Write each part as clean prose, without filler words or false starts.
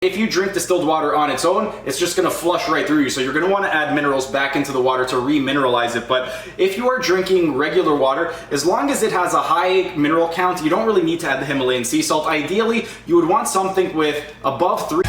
If you drink distilled water on its own, it's just gonna flush right through you. So you're gonna wanna add minerals back into the water to remineralize it. But if you are drinking regular water, as long as it has a high mineral count, you don't really need to add the Himalayan sea salt. Ideally, you would want something with above 3.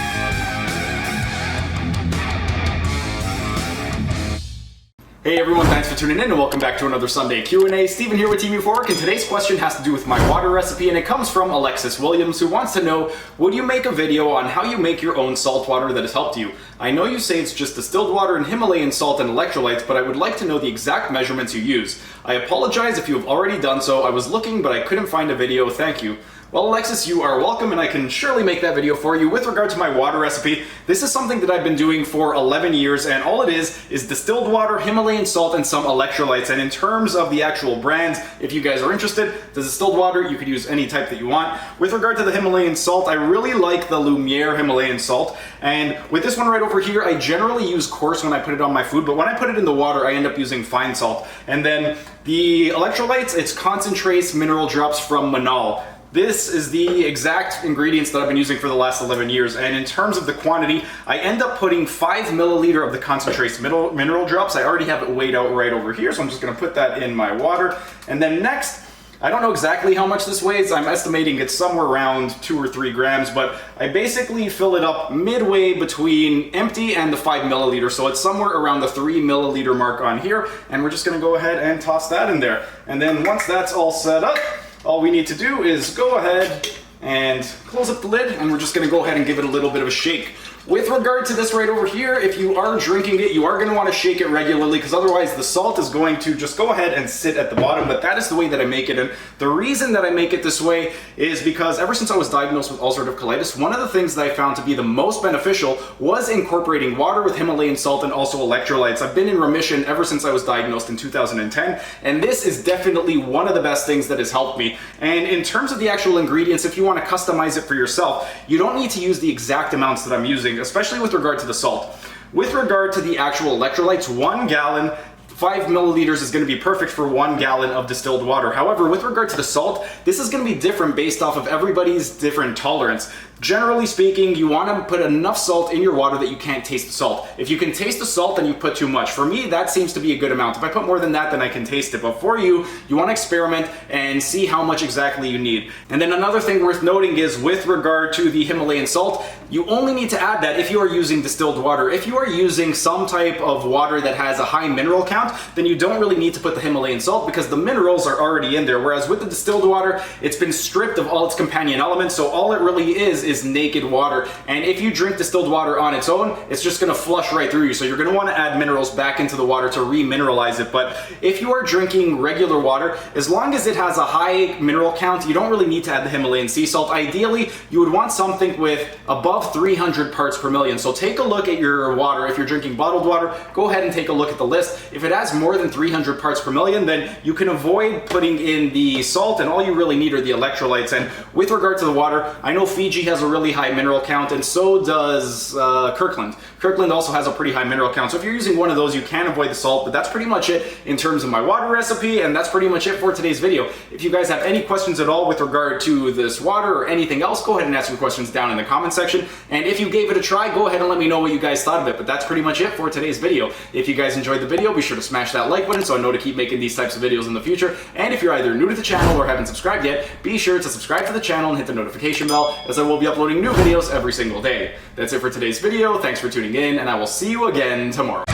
Hey everyone, thanks for tuning in and welcome back to another Sunday Q&A. Steven here with Team Euphoric, and today's question has to do with my water recipe, and it comes from Alexis Williams, who wants to know, would you make a video on how you make your own salt water that has helped you? I know you say it's just distilled water and Himalayan salt and electrolytes, but I would like to know the exact measurements you use. I apologize if you have already done so. I was looking, but I couldn't find a video. Thank you. Well, Alexis, you are welcome, and I can surely make that video for you. With regard to my water recipe, this is something that I've been doing for 11 years, and all it is distilled water, Himalayan salt, and some electrolytes. And in terms of the actual brands, if you guys are interested, the distilled water, you could use any type that you want. With regard to the Himalayan salt, I really like the Lumiere Himalayan salt, and with this one right over here, I generally use coarse when I put it on my food, but when I put it in the water, I end up using fine salt. And then the electrolytes, it's concentrates mineral drops from Manal. This is the exact ingredients that I've been using for the last 11 years, and in terms of the quantity, I end up putting 5 milliliter of the concentrates mineral drops. I already have it weighed out right over here, so I'm just going to put that in my water. And then next, I don't know exactly how much this weighs. I'm estimating it's somewhere around 2 or 3 grams, but I basically fill it up midway between empty and the 5 milliliter, so it's somewhere around the 3 milliliter mark on here, and we're just going to go ahead and toss that in there. And then once that's all set up, all we need to do is go ahead and close up the lid, and we're just going to go ahead and give it a little bit of a shake. With regard to this right over here, if you are drinking it, you are going to want to shake it regularly, because otherwise the salt is going to just go ahead and sit at the bottom. But that is the way that I make it, and the reason that I make it this way is because ever since I was diagnosed with ulcerative colitis, one of the things that I found to be the most beneficial was incorporating water with Himalayan salt and also electrolytes. I've been in remission ever since I was diagnosed in 2010, and this is definitely one of the best things that has helped me. And in terms of the actual ingredients, if you want to customize it for yourself, you don't need to use the exact amounts that I'm using, especially with regard to the salt. With regard to the actual electrolytes, 1 gallon, 5 milliliters is going to be perfect for 1 gallon of distilled water. However, with regard to the salt, this is going to be different based off of everybody's different tolerance. Generally speaking, you want to put enough salt in your water that you can't taste the salt. If you can taste the salt, then you put too much. For me, that seems to be a good amount. If I put more than that, then I can taste it. But for you, you want to experiment and see how much exactly you need. And then another thing worth noting is with regard to the Himalayan salt, you only need to add that if you are using distilled water. If you are using some type of water that has a high mineral count, then you don't really need to put the Himalayan salt because the minerals are already in there. Whereas with the distilled water, it's been stripped of all its companion elements, so all it really is naked water. And if you drink distilled water on its own, it's just going to flush right through you. So you're going to want to add minerals back into the water to remineralize it. But if you are drinking regular water, as long as it has a high mineral count, you don't really need to add the Himalayan sea salt. Ideally, you would want something with above 300 parts per million. So take a look at your water. If you're drinking bottled water, go ahead and take a look at the list. If it has more than 300 parts per million, then you can avoid putting in the salt, and all you really need are the electrolytes. And with regard to the water, I know Fiji has a really high mineral count, and so does Kirkland. Kirkland also has a pretty high mineral count. So if you're using one of those, you can avoid the salt, but that's pretty much it in terms of my water recipe, and that's pretty much it for today's video. If you guys have any questions at all with regard to this water or anything else, go ahead and ask your questions down in the comment section. And if you gave it a try, go ahead and let me know what you guys thought of it. But that's pretty much it for today's video. If you guys enjoyed the video, be sure to smash that like button so I know to keep making these types of videos in the future. And if you're either new to the channel or haven't subscribed yet, be sure to subscribe to the channel and hit the notification bell, as I will be uploading new videos every single day. That's it for today's video. Thanks for tuning in, and I will see you again tomorrow.